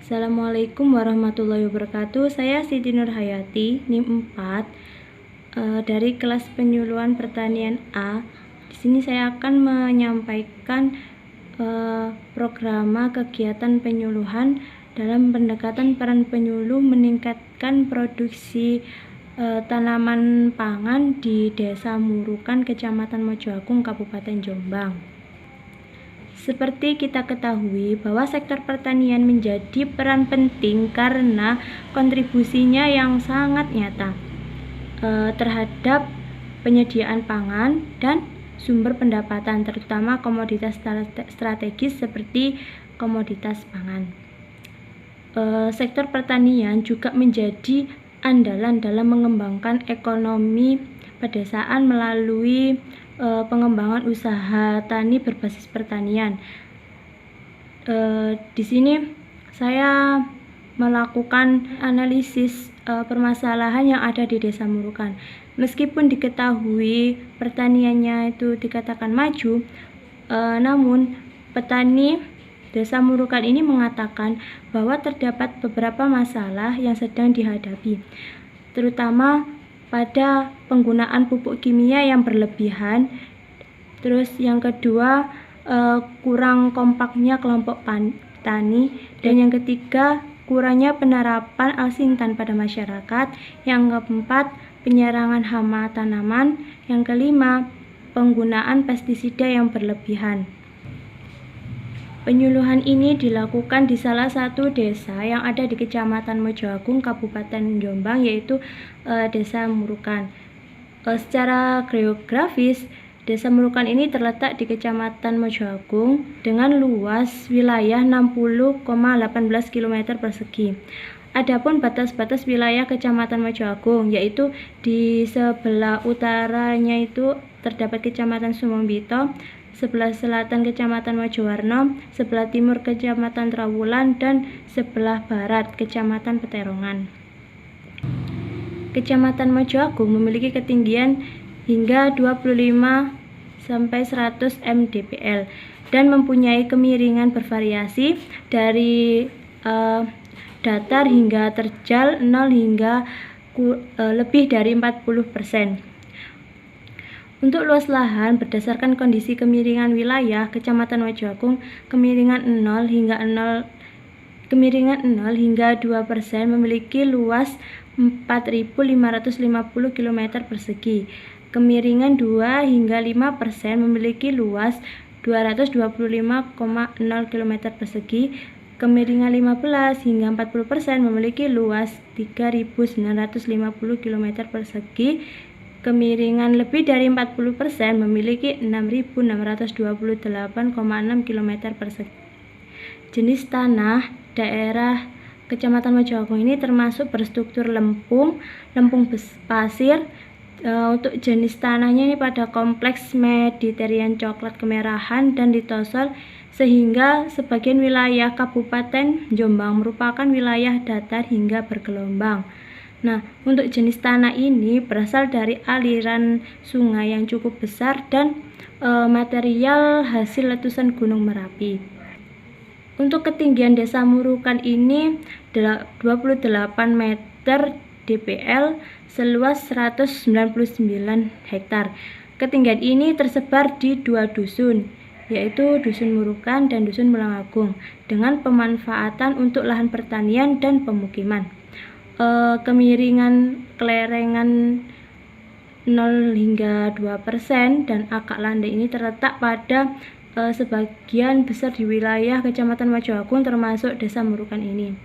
Assalamualaikum warahmatullahi wabarakatuh. Saya Siti Nurhayati, NIM 4 dari kelas penyuluhan pertanian A. Di sini saya akan menyampaikan program kegiatan penyuluhan dalam pendekatan peran penyuluh meningkatkan produksi tanaman pangan di Desa Murukan, Kecamatan Mojoagung, Kabupaten Jombang. Seperti kita ketahui bahwa sektor pertanian menjadi peran penting karena kontribusinya yang sangat nyata terhadap penyediaan pangan dan sumber pendapatan, terutama komoditas strategis seperti komoditas pangan. Sektor pertanian juga menjadi andalan dalam mengembangkan ekonomi pedesaan melalui pengembangan usaha tani berbasis pertanian. Di sini saya melakukan analisis permasalahan yang ada di Desa Murukan. Meskipun diketahui pertaniannya itu dikatakan maju, namun petani Desa Murukan ini mengatakan bahwa terdapat beberapa masalah yang sedang dihadapi, terutama pada penggunaan pupuk kimia yang berlebihan. Terus yang kedua, kurang kompaknya kelompok tani, dan yang ketiga, kurangnya penerapan alsintan pada masyarakat. Yang keempat, penyerangan hama tanaman. Yang kelima, penggunaan pestisida yang berlebihan. Penyuluhan ini dilakukan di salah satu desa yang ada di Kecamatan Mojoagung, Kabupaten Jombang, yaitu Desa Murukan. Secara geografis, Desa Murukan ini terletak di Kecamatan Mojoagung dengan luas wilayah 60,18 km persegi. Adapun batas-batas wilayah Kecamatan Mojoagung, yaitu di sebelah utaranya itu terdapat Kecamatan Sumombito, sebelah selatan Kecamatan Mojowarno, sebelah timur Kecamatan Trawulan, dan sebelah barat Kecamatan Peterongan. Kecamatan Mojoagung memiliki ketinggian hingga 25-100 mdpl dan mempunyai kemiringan bervariasi dari datar hingga terjal 0 hingga lebih dari 40%. Untuk luas lahan berdasarkan kondisi kemiringan wilayah Kecamatan Mojoagung, kemiringan 0 hingga 2% memiliki luas 4.550 km persegi. Kemiringan 2 hingga 5% memiliki luas 225,0 km persegi. Kemiringan 15 hingga 40% memiliki luas 3.950 km persegi. Kemiringan lebih dari 40% memiliki 6.628,6 km persegi. Jenis tanah daerah Kecamatan Mojoagung ini termasuk berstruktur lempung pasir. Untuk jenis tanahnya ini pada kompleks Mediterranean coklat kemerahan dan litosol, sehingga sebagian wilayah Kabupaten Jombang merupakan wilayah datar hingga bergelombang. Nah, untuk jenis tanah ini berasal dari aliran sungai yang cukup besar dan material hasil letusan Gunung Merapi. Untuk ketinggian Desa Murukan ini 28 meter dpl seluas 199 hektar. Ketinggian ini tersebar di 2 dusun, yaitu Dusun Murukan dan Dusun Mulangagung, dengan pemanfaatan untuk lahan pertanian dan pemukiman. Kemiringan kelerengan 0 hingga 2% dan akak landai ini terletak pada sebagian besar di wilayah Kecamatan Mojoagung, termasuk Desa Murukan ini.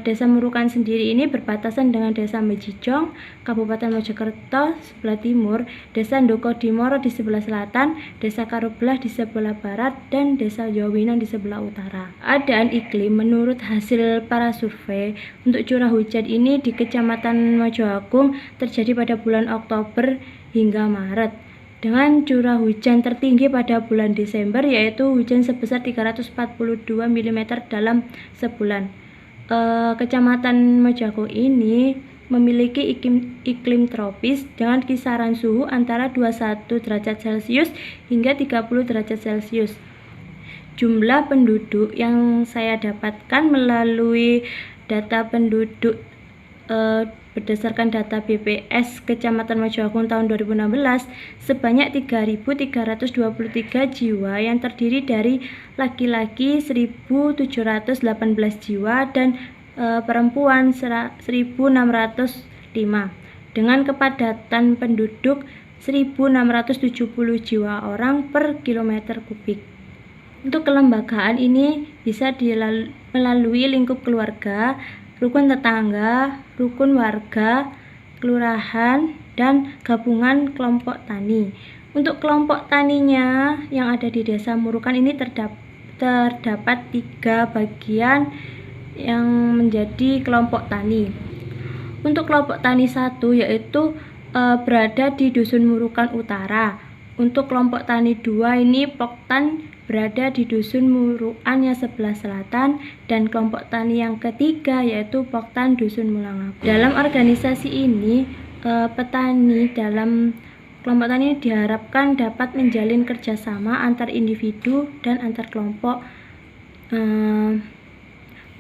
Desa Murukan sendiri ini berbatasan dengan Desa Mejijong, Kabupaten Mojokerto sebelah timur, Desa Ndokodimoro di sebelah selatan, Desa Karoblah di sebelah barat, dan Desa Jowinong di sebelah utara. Keadaan iklim menurut hasil para survei untuk curah hujan ini di Kecamatan Mojoagung terjadi pada bulan Oktober hingga Maret, dengan curah hujan tertinggi pada bulan Desember, yaitu hujan sebesar 342 mm dalam sebulan. Kecamatan Mojoagung ini memiliki iklim tropis dengan kisaran suhu antara 21 derajat Celcius hingga 30 derajat Celcius. jumlah penduduk yang saya dapatkan melalui data penduduk berdasarkan data BPS Kecamatan Mojoagung tahun 2016 sebanyak 3.323 jiwa yang terdiri dari laki-laki 1.718 jiwa dan perempuan 1.605 dengan kepadatan penduduk 1.670 jiwa orang per kilometer kubik. Untuk kelembagaan ini bisa melalui lingkup keluarga, rukun tetangga, rukun warga, kelurahan, dan gabungan kelompok tani. Untuk kelompok taninya yang ada di Desa Murukan ini terdapat 3 bagian yang menjadi kelompok tani. Untuk kelompok tani 1 yaitu berada di Dusun Murukan Utara. Untuk kelompok tani 2 ini Poktan berada di Dusun Murukan yang sebelah selatan, dan kelompok tani yang ketiga yaitu Poktan Dusun Mulangap. Dalam organisasi ini, petani dalam kelompok tani diharapkan dapat menjalin kerjasama antar individu dan antar kelompok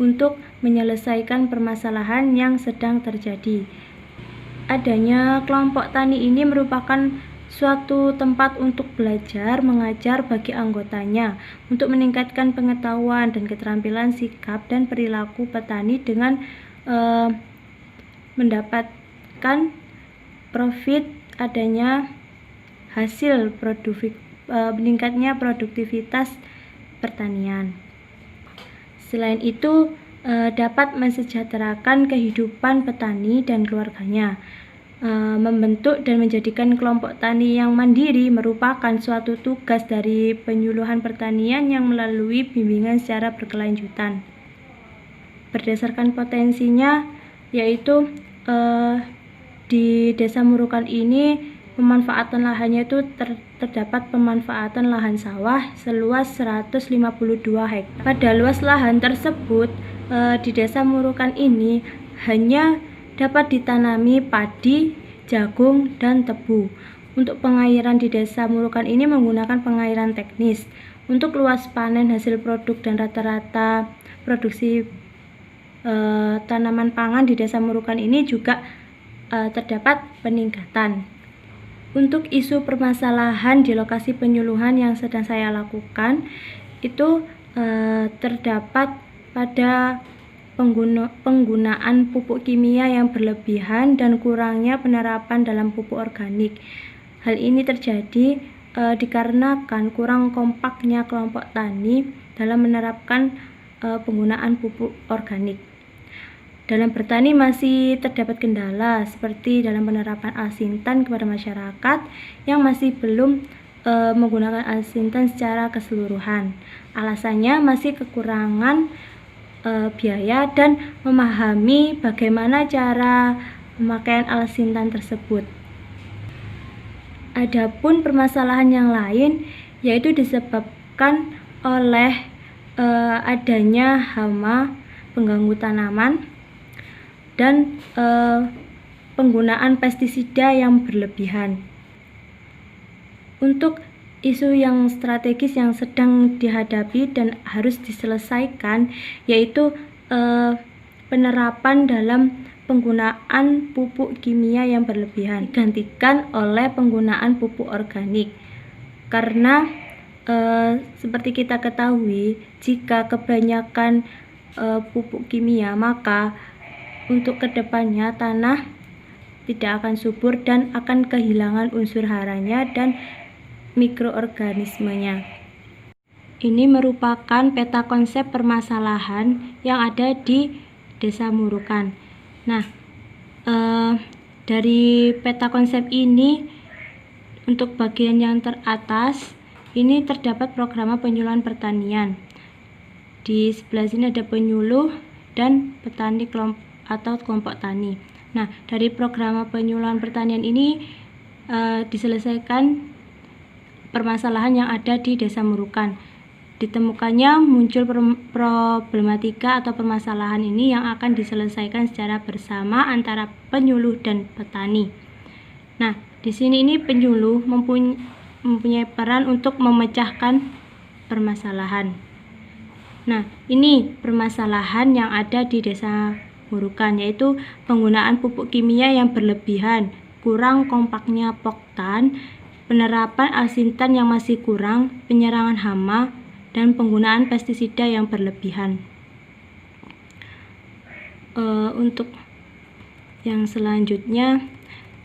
untuk menyelesaikan permasalahan yang sedang terjadi. Adanya kelompok tani ini merupakan suatu tempat untuk belajar mengajar bagi anggotanya untuk meningkatkan pengetahuan dan keterampilan sikap dan perilaku petani dengan mendapatkan profit adanya hasil meningkatnya produktivitas pertanian. Selain itu dapat mensejahterakan kehidupan petani dan keluarganya. Membentuk dan menjadikan kelompok tani yang mandiri merupakan suatu tugas dari penyuluhan pertanian yang melalui bimbingan secara berkelanjutan. Berdasarkan potensinya, yaitu di Desa Murukan ini pemanfaatan lahannya itu terdapat pemanfaatan lahan sawah seluas 152 hektar. Pada luas lahan tersebut di Desa Murukan ini hanya dapat ditanami padi, jagung, dan tebu. Untuk pengairan di Desa Murukan ini menggunakan pengairan teknis. Untuk luas panen hasil produk dan rata-rata produksi tanaman pangan di Desa Murukan ini juga terdapat peningkatan. Untuk isu permasalahan di lokasi penyuluhan yang sedang saya lakukan itu terdapat pada penggunaan pupuk kimia yang berlebihan dan kurangnya penerapan dalam pupuk organik. Hal ini terjadi dikarenakan kurang kompaknya kelompok tani dalam menerapkan penggunaan pupuk organik. Dalam bertani masih terdapat kendala seperti dalam penerapan alsintan kepada masyarakat yang masih belum menggunakan alsintan secara keseluruhan. Alasannya masih kekurangan biaya dan memahami bagaimana cara pemakaian alsintan tersebut. Adapun permasalahan yang lain yaitu disebabkan oleh adanya hama pengganggu tanaman dan penggunaan pestisida yang berlebihan. Untuk isu yang strategis yang sedang dihadapi dan harus diselesaikan yaitu penerapan dalam penggunaan pupuk kimia yang berlebihan digantikan oleh penggunaan pupuk organik. Karena seperti kita ketahui, jika kebanyakan pupuk kimia maka untuk kedepannya tanah tidak akan subur dan akan kehilangan unsur haranya dan mikroorganismenya. Ini merupakan peta konsep permasalahan yang ada di Desa Murukan. Nah, dari peta konsep ini untuk bagian yang teratas ini terdapat program penyuluhan pertanian. Di sebelah sini ada penyuluh dan petani kelompok tani. Nah, dari program penyuluhan pertanian ini diselesaikan permasalahan yang ada di Desa Murukan. Ditemukannya muncul problematika atau permasalahan ini yang akan diselesaikan secara bersama antara penyuluh dan petani. Nah, di sini ini penyuluh mempunyai peran untuk memecahkan permasalahan. Nah, ini permasalahan yang ada di Desa Murukan, yaitu penggunaan pupuk kimia yang berlebihan, kurang kompaknya poktan, penerapan alsintan yang masih kurang, penyerangan hama, dan penggunaan pestisida yang berlebihan. Untuk yang selanjutnya,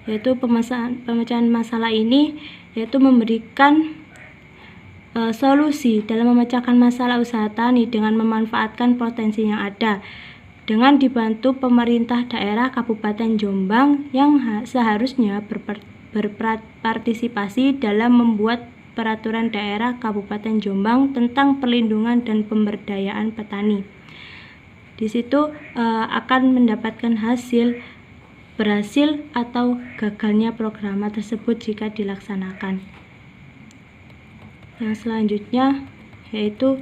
yaitu pemecahan masalah ini, yaitu memberikan solusi dalam memecahkan masalah usaha tani dengan memanfaatkan potensi yang ada, dengan dibantu pemerintah daerah Kabupaten Jombang yang seharusnya berpartisipasi dalam membuat peraturan daerah Kabupaten Jombang tentang perlindungan dan pemberdayaan petani. Di situ akan mendapatkan berhasil atau gagalnya program tersebut jika dilaksanakan. Yang selanjutnya yaitu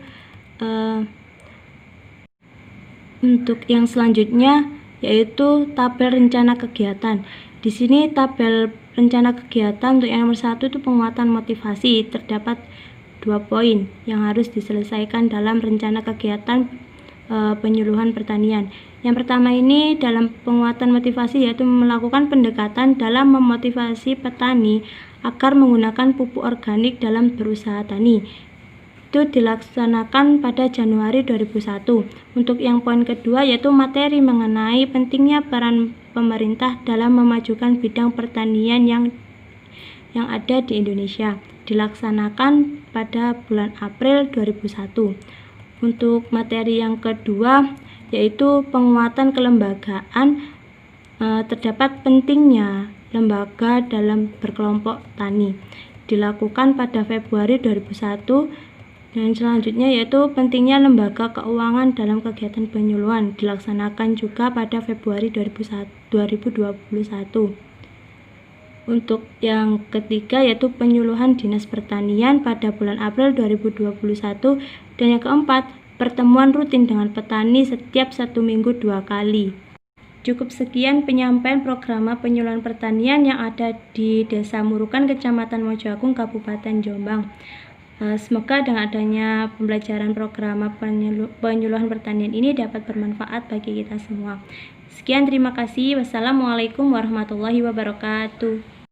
tabel rencana kegiatan. Di sini tabel rencana kegiatan untuk yang nomor 1 itu penguatan motivasi. Terdapat 2 poin yang harus diselesaikan dalam rencana kegiatan penyuluhan pertanian. Yang pertama ini dalam penguatan motivasi, yaitu melakukan pendekatan dalam memotivasi petani agar menggunakan pupuk organik dalam berusaha tani. Itu dilaksanakan pada Januari 2001. Untuk yang poin kedua yaitu materi mengenai pentingnya peran pemerintah dalam memajukan bidang pertanian yang ada di Indonesia, dilaksanakan pada bulan April 2001. Untuk materi yang kedua yaitu penguatan kelembagaan, terdapat pentingnya lembaga dalam berkelompok tani, dilakukan pada Februari 2001. Dan selanjutnya yaitu pentingnya lembaga keuangan dalam kegiatan penyuluhan, dilaksanakan juga pada Februari 2021. Untuk yang ketiga yaitu penyuluhan Dinas Pertanian pada bulan April 2021. Dan yang keempat, pertemuan rutin dengan petani setiap 1 minggu 2 kali. Cukup sekian penyampaian program penyuluhan pertanian yang ada di Desa Murukan, Kecamatan Mojoagung, Kabupaten Jombang. Semoga dengan adanya pembelajaran program penyuluhan pertanian ini dapat bermanfaat bagi kita semua. Sekian, terima kasih. Wassalamualaikum warahmatullahi wabarakatuh.